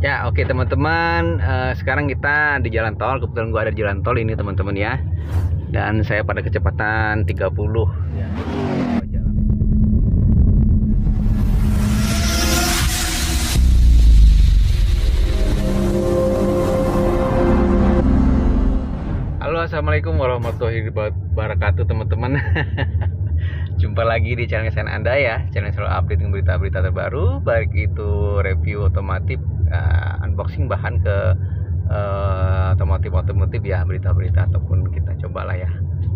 Ya, oke teman-teman, sekarang kita di jalan tol. Kebetulan gua ada di jalan tol ini teman-teman ya. Dan saya pada kecepatan 30 ya. Halo, assalamualaikum warahmatullahi wabarakatuh teman-teman. Jumpa lagi di channel saya Anda ya, channel selalu update berita-berita terbaru, baik itu review otomotif, unboxing bahan ke otomotif ya, berita-berita ataupun kita cobalah ya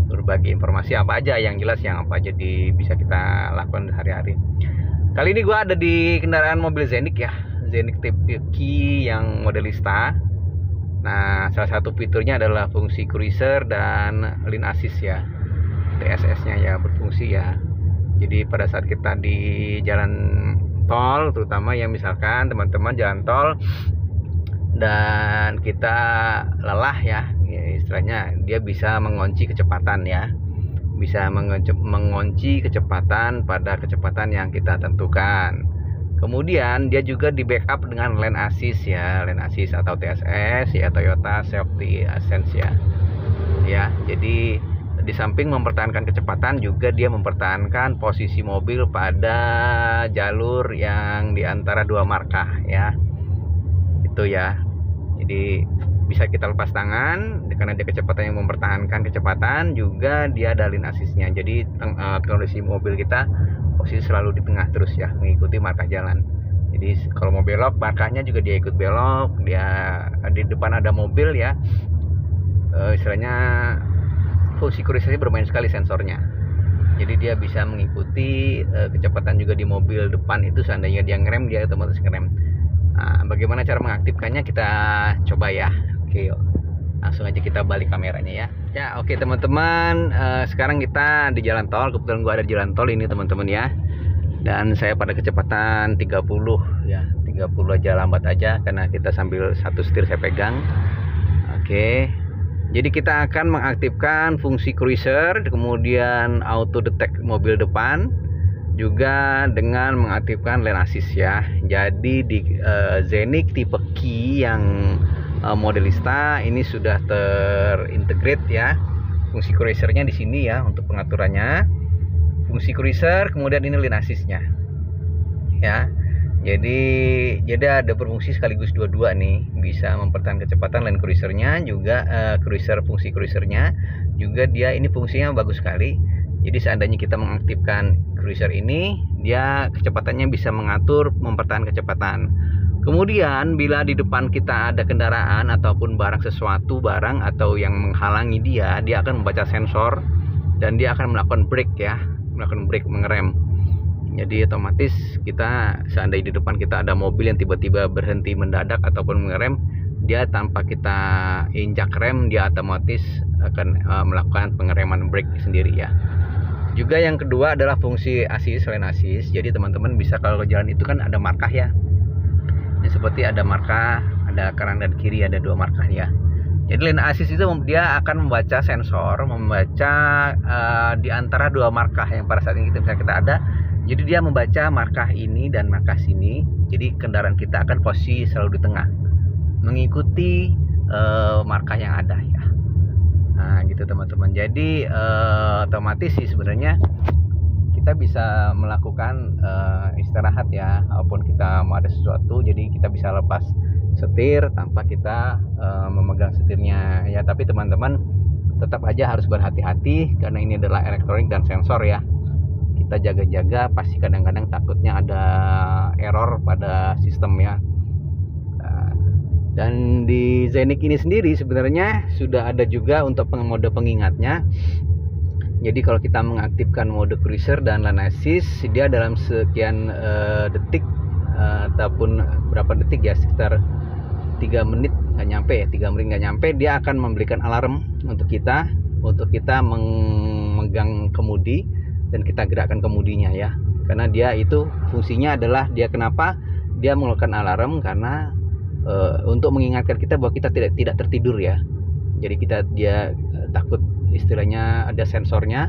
berbagi informasi apa aja yang jelas, yang apa aja bisa kita lakukan sehari-hari. Kali ini gua ada di kendaraan mobil Zenik ya, Zenik Tipe Key yang modelista. Nah, salah satu fiturnya adalah fungsi cruiser dan lane assist ya, TSS-nya ya berfungsi ya. Jadi pada saat kita di jalan tol, terutama yang misalkan teman-teman jalan tol dan kita lelah ya, istilahnya dia bisa mengunci kecepatan ya, bisa mengunci kecepatan pada kecepatan yang kita tentukan. Kemudian dia juga di backup dengan lane assist ya, lane assist atau TSS ya, Toyota Safety Assist ya. Ya, jadi di samping mempertahankan kecepatan, juga dia mempertahankan posisi mobil pada jalur yang di antara dua markah ya. Itu ya. Jadi bisa kita lepas tangan karena dia kecepatan yang mempertahankan kecepatan, juga dia ada lane assist-nya. Jadi kondisi mobil kita posisi selalu di tengah terus ya, mengikuti markah jalan. Jadi kalau mau belok, markahnya juga dia ikut belok. Dia di depan ada mobil ya, istilahnya fungsi cruisernya bermain sekali sensornya. Jadi dia bisa mengikuti kecepatan juga di mobil depan itu. Seandainya dia ngerem, dia otomatis ngerem. Nah, bagaimana cara mengaktifkannya kita coba ya. Oke, langsung aja kita balik kameranya ya. Ya, oke teman-teman, sekarang kita di jalan tol. Kebetulan gua ada di jalan tol ini teman-teman ya. Dan saya pada kecepatan 30 ya, 30 aja, lambat aja karena kita sambil satu setir saya pegang. Oke. Jadi kita akan mengaktifkan fungsi cruiser, kemudian auto detect mobil depan, juga dengan mengaktifkan lane assist ya. Jadi di Zenik Tipe Key yang modelista ini sudah terintegrate ya. Fungsi cruisernya di sini ya untuk pengaturannya. Fungsi cruiser, kemudian ini lane assist-nya. Ya. Jadi ada berfungsi sekaligus dua-dua nih, bisa mempertahankan kecepatan lane cruisernya, juga fungsi cruisernya juga dia ini fungsinya bagus sekali. Jadi seandainya kita mengaktifkan cruiser ini, dia kecepatannya bisa mengatur mempertahankan kecepatan. Kemudian bila di depan kita ada kendaraan ataupun sesuatu barang atau yang menghalangi dia akan membaca sensor dan dia akan melakukan brake ya, melakukan brake, mengerem. Jadi otomatis kita, seandainya di depan kita ada mobil yang tiba-tiba berhenti mendadak ataupun mengerem, dia tanpa kita injak rem, dia otomatis akan melakukan pengereman brake sendiri ya. Juga yang kedua adalah fungsi assist, lane assist. Jadi teman-teman bisa, kalau ke jalan itu kan ada markah ya. Ini seperti ada markah, ada kanan dan kiri, ada dua markah ya. Jadi lane assist itu dia akan membaca sensor, membaca di antara dua markah yang pada saat ini kita ada. Jadi dia membaca markah ini dan markah sini. Jadi kendaraan kita akan posisi selalu di tengah, mengikuti markah yang ada ya. Nah gitu teman-teman. Jadi otomatis sih sebenarnya kita bisa melakukan istirahat ya, walaupun kita mau ada sesuatu. Jadi kita bisa lepas setir tanpa kita memegang setirnya ya. Tapi teman-teman tetap aja harus berhati-hati karena ini adalah elektronik dan sensor ya. Kita jaga-jaga, pasti kadang-kadang takutnya ada error pada sistem ya. Dan di Zenik ini sendiri sebenarnya sudah ada juga untuk mode pengingatnya. Jadi kalau kita mengaktifkan mode cruiser dan lane assist, dia dalam sekian detik ataupun berapa detik ya, sekitar 3 menit nggak nyampe ya, 3 menit nggak nyampe, dia akan memberikan alarm untuk kita memegang kemudi dan kita gerakkan kemudinya ya. Karena dia itu fungsinya adalah kenapa dia mengeluarkan alarm, karena untuk mengingatkan kita bahwa kita tidak tertidur ya. Jadi dia takut, istilahnya ada sensornya.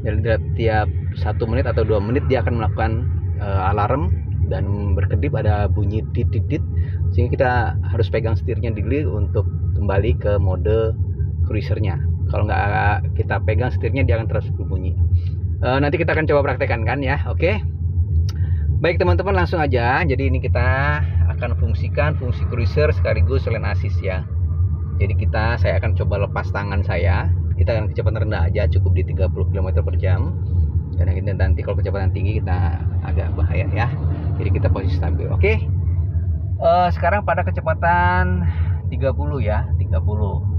Jadi tiap 1 menit atau 2 menit dia akan melakukan alarm dan berkedip, ada bunyi tit, sehingga kita harus pegang setirnya dulu untuk kembali ke mode cruisernya. Kalau nggak kita pegang setirnya, dia akan terus berbunyi. Nanti kita akan coba praktekkan kan ya. Oke. Baik teman-teman, langsung aja. Jadi ini kita akan fungsikan fungsi cruiser sekaligus lane assist ya. Jadi saya akan coba lepas tangan saya. Kita akan kecepatan rendah aja, cukup di 30 km per jam. Karena kita nanti kalau kecepatan tinggi kita agak bahaya ya. Jadi kita posisi stabil. Oke. Sekarang pada kecepatan 30 ya, 30.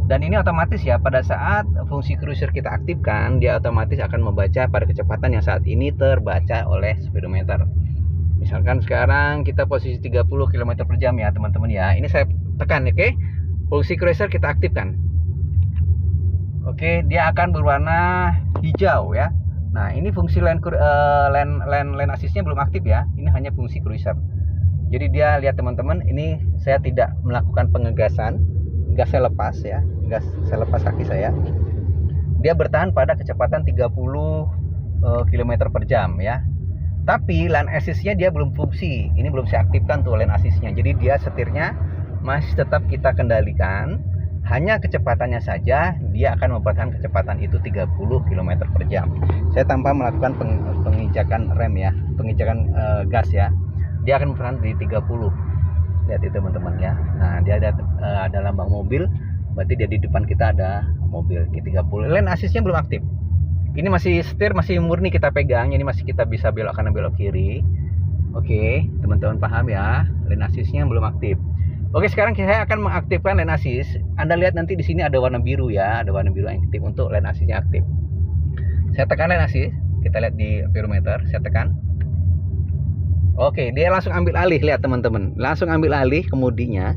Dan ini otomatis ya, pada saat fungsi cruiser kita aktifkan, dia otomatis akan membaca pada kecepatan yang saat ini terbaca oleh speedometer. Misalkan sekarang kita posisi 30 km per jam ya teman-teman ya. Ini saya tekan, oke. Fungsi cruiser kita aktifkan. Oke, dia akan berwarna hijau ya. Nah, ini fungsi lane assistnya belum aktif ya. Ini hanya fungsi cruiser. Jadi dia, lihat teman-teman, ini saya tidak melakukan pengegasan. Gas saya lepas ya. Gas saya lepas kaki saya. Dia bertahan pada kecepatan 30 km per jam ya. Tapi lane assistnya dia belum fungsi. Ini belum saya aktifkan tuh lane assistnya. Jadi dia setirnya masih tetap kita kendalikan. Hanya kecepatannya saja dia akan mempertahankan kecepatan itu 30 km per jam. Saya tanpa melakukan penginjakan rem ya, penginjakan gas ya. Dia akan mempertahankan di 30. Lihat itu teman-teman ya. Nah, dia ada lambang mobil, berarti dia di depan kita ada mobil di 30. Lane assistnya belum aktif. Ini masih setir, masih murni kita pegang. Ini masih kita bisa belok kanan belok kiri. Oke, teman-teman paham ya. Lane assistnya belum aktif. Oke, sekarang saya akan mengaktifkan lane assist. Anda lihat nanti di sini ada warna biru ya, ada warna biru yang aktif untuk lane assistnya aktif. Saya tekan lane assist, kita lihat di speedometer, saya tekan. Oke, dia langsung ambil alih, lihat teman-teman, langsung ambil alih kemudinya,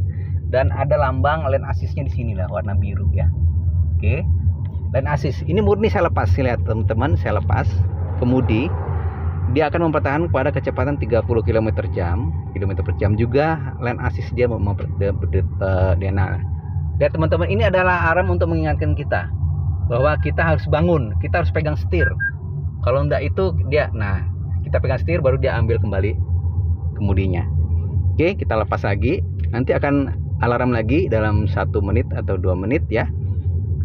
dan ada lambang lane assistnya di sini lah, warna biru ya. Oke, lane assist ini murni saya lepas, lihat teman-teman, saya lepas, kemudi. Dia akan mempertahankan pada kecepatan 30 km per jam juga lane assist dia lihat teman-teman, ini adalah alarm untuk mengingatkan kita bahwa kita harus bangun, kita harus pegang setir. Kalau enggak itu dia, nah kita pegang setir baru dia ambil kembali kemudinya. Oke, kita lepas lagi, nanti akan alarm lagi dalam 1 menit atau 2 menit ya.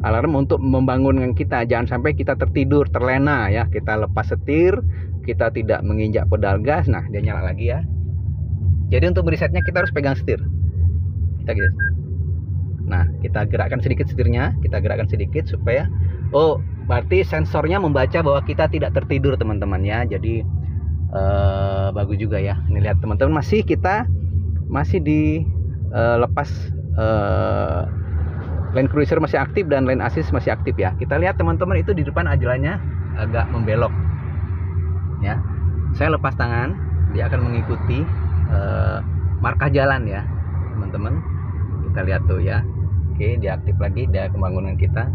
Alarm untuk membangunkan kita, jangan sampai kita tertidur, terlena ya. Kita lepas setir, kita tidak menginjak pedal gas, nah dia nyala lagi ya. Jadi untuk meresetnya kita harus pegang setir. Kita gitu. Nah, kita gerakkan sedikit setirnya, kita gerakkan sedikit supaya, oh berarti sensornya membaca bahwa kita tidak tertidur teman-teman ya. Jadi bagus juga ya. Ini lihat teman-teman, masih di lepas lane cruiser masih aktif dan lane assist masih aktif ya. Kita lihat teman-teman, itu di depan ajalannya agak membelok ya. Saya lepas tangan, dia akan mengikuti markah jalan ya teman-teman. Kita lihat tuh ya. Oke, dia aktif lagi, dia pembangunan kita.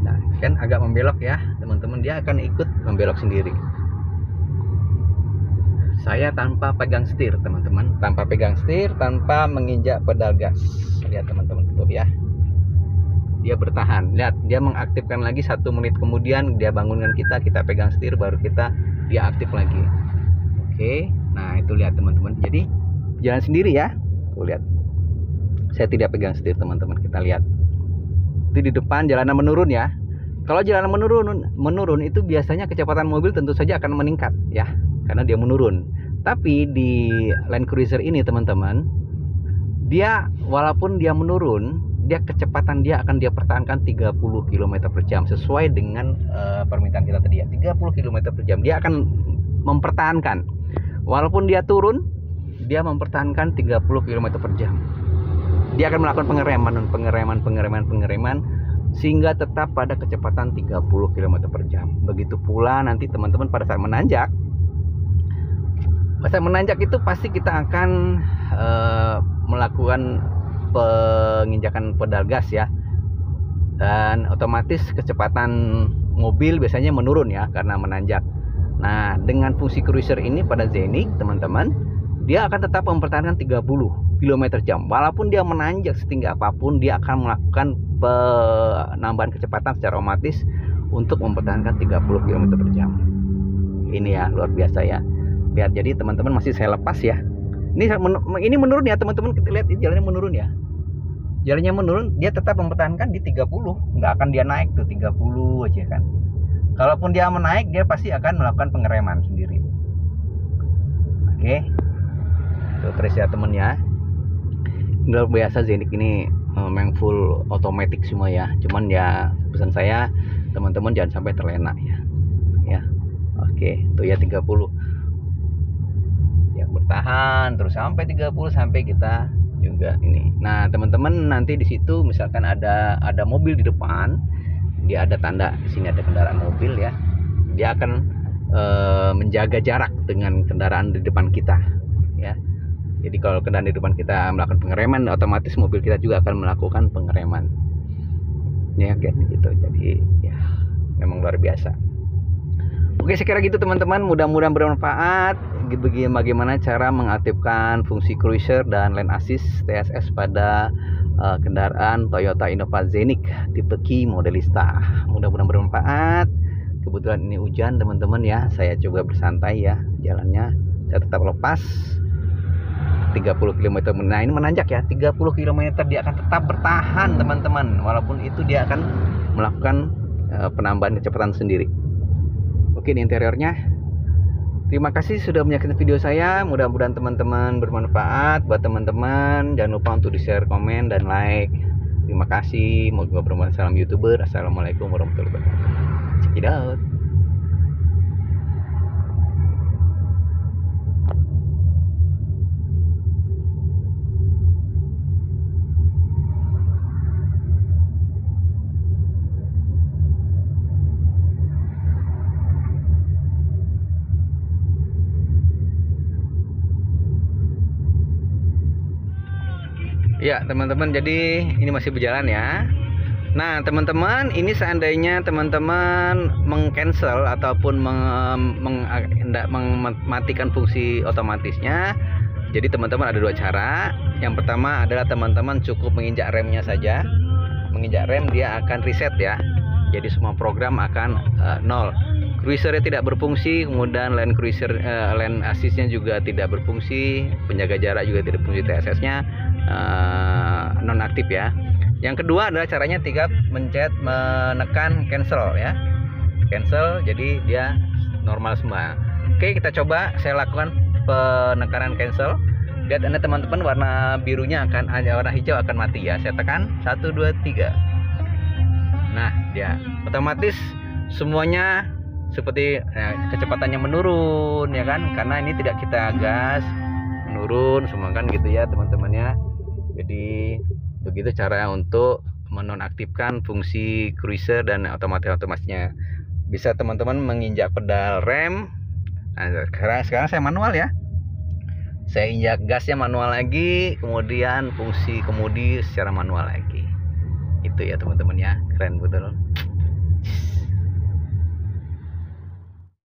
Nah, kan agak membelok ya teman-teman, dia akan ikut membelok sendiri. Saya tanpa pegang setir teman-teman, tanpa pegang setir, tanpa menginjak pedal gas. Lihat teman-teman tuh ya, dia bertahan. Lihat, dia mengaktifkan lagi 1 menit kemudian dia bangunkan kita pegang setir, baru dia aktif lagi. Oke, nah itu lihat teman-teman, jadi jalan sendiri ya. Tuh lihat, saya tidak pegang setir teman-teman. Kita lihat itu di depan jalanan menurun ya. Kalau jalanan menurun itu biasanya kecepatan mobil tentu saja akan meningkat ya, karena dia menurun. Tapi di Land Cruiser ini teman-teman, dia walaupun dia menurun, kecepatan dia akan dia pertahankan 30 km per jam sesuai dengan permintaan kita tadi ya. 30 km per jam dia akan mempertahankan. Walaupun dia turun, dia mempertahankan 30 km per jam. Dia akan melakukan pengereman sehingga tetap pada kecepatan 30 km per jam. Begitu pula nanti teman-teman pada saat menanjak. Pada saat menanjak itu pasti kita akan melakukan penginjakan pedal gas ya. Dan otomatis kecepatan mobil biasanya menurun ya karena menanjak. Nah, dengan fungsi cruiser ini pada Zenith teman-teman, dia akan tetap mempertahankan 30 km jam. Walaupun dia menanjak setinggi apapun, dia akan melakukan penambahan kecepatan secara otomatis untuk mempertahankan 30 km per jam. Ini ya luar biasa ya. biar jadi teman-teman masih saya lepas ya. Ini menurun ya teman-teman, kita lihat jalannya menurun ya. Jalannya menurun, dia tetap mempertahankan di 30, nggak akan dia naik tuh 30 aja kan. Kalaupun dia menaik, dia pasti akan melakukan pengereman sendiri. Oke, itu terus ya temen ya. Luar biasa Zenik ini memang full otomatis semua ya. Cuman ya pesan saya teman-teman jangan sampai terlena ya. Ya, oke, tuh ya 30. Yang bertahan terus sampai 30 sampai kita juga ini. Nah teman-teman nanti di situ misalkan ada mobil di depan, dia ada tanda di sini ada kendaraan mobil ya, dia akan menjaga jarak dengan kendaraan di depan kita ya. Jadi kalau kendaraan di depan kita melakukan pengereman, otomatis mobil kita juga akan melakukan pengereman ya kayak gitu. Jadi ya memang luar biasa. Oke, sekira gitu teman-teman, mudah-mudahan bermanfaat. Bagaimana cara mengaktifkan fungsi cruiser dan lane assist TSS pada kendaraan Toyota Innova Zenik tipe Ki Modelista. Mudah-mudahan bermanfaat. Kebetulan ini hujan teman-teman ya, saya coba bersantai ya jalannya. Saya tetap lepas 30 km. Nah ini menanjak ya, 30 km dia akan tetap bertahan teman-teman, walaupun itu dia akan melakukan penambahan kecepatan sendiri. Oke, ini interiornya. Terima kasih sudah menyaksikan video saya. Mudah-mudahan teman-teman bermanfaat. Buat teman-teman jangan lupa untuk di-share, komen, dan like. Terima kasih. Moga bermanfaat. Salam YouTuber. Assalamualaikum warahmatullahi wabarakatuh. Check it out. Ya teman-teman, jadi ini masih berjalan ya. Nah teman-teman, ini seandainya teman-teman meng-cancel ataupun mematikan fungsi otomatisnya, jadi teman-teman ada dua cara. Yang pertama adalah teman-teman cukup menginjak remnya saja. Menginjak rem dia akan reset ya. Jadi semua program akan nol. Cruisernya tidak berfungsi, kemudian lane assistnya juga tidak berfungsi, penjaga jarak juga tidak berfungsi, TSS-nya nonaktif ya. Yang kedua adalah caranya menekan cancel ya, cancel, jadi dia normal semua. Oke, kita coba, saya lakukan penekanan cancel. Lihat Anda teman-teman, warna birunya akan, warna hijau akan mati ya. Saya tekan 1 2 3. Nah dia otomatis semuanya seperti kecepatannya menurun ya kan, karena ini tidak kita gas, menurun semua kan gitu ya teman-teman ya. Jadi begitu cara untuk menonaktifkan fungsi cruiser dan otomatisnya. Bisa teman-teman menginjak pedal rem. Nah, sekarang saya manual ya. Saya injak gasnya manual lagi, kemudian fungsi kemudi secara manual lagi. Itu ya teman-teman ya, keren betul.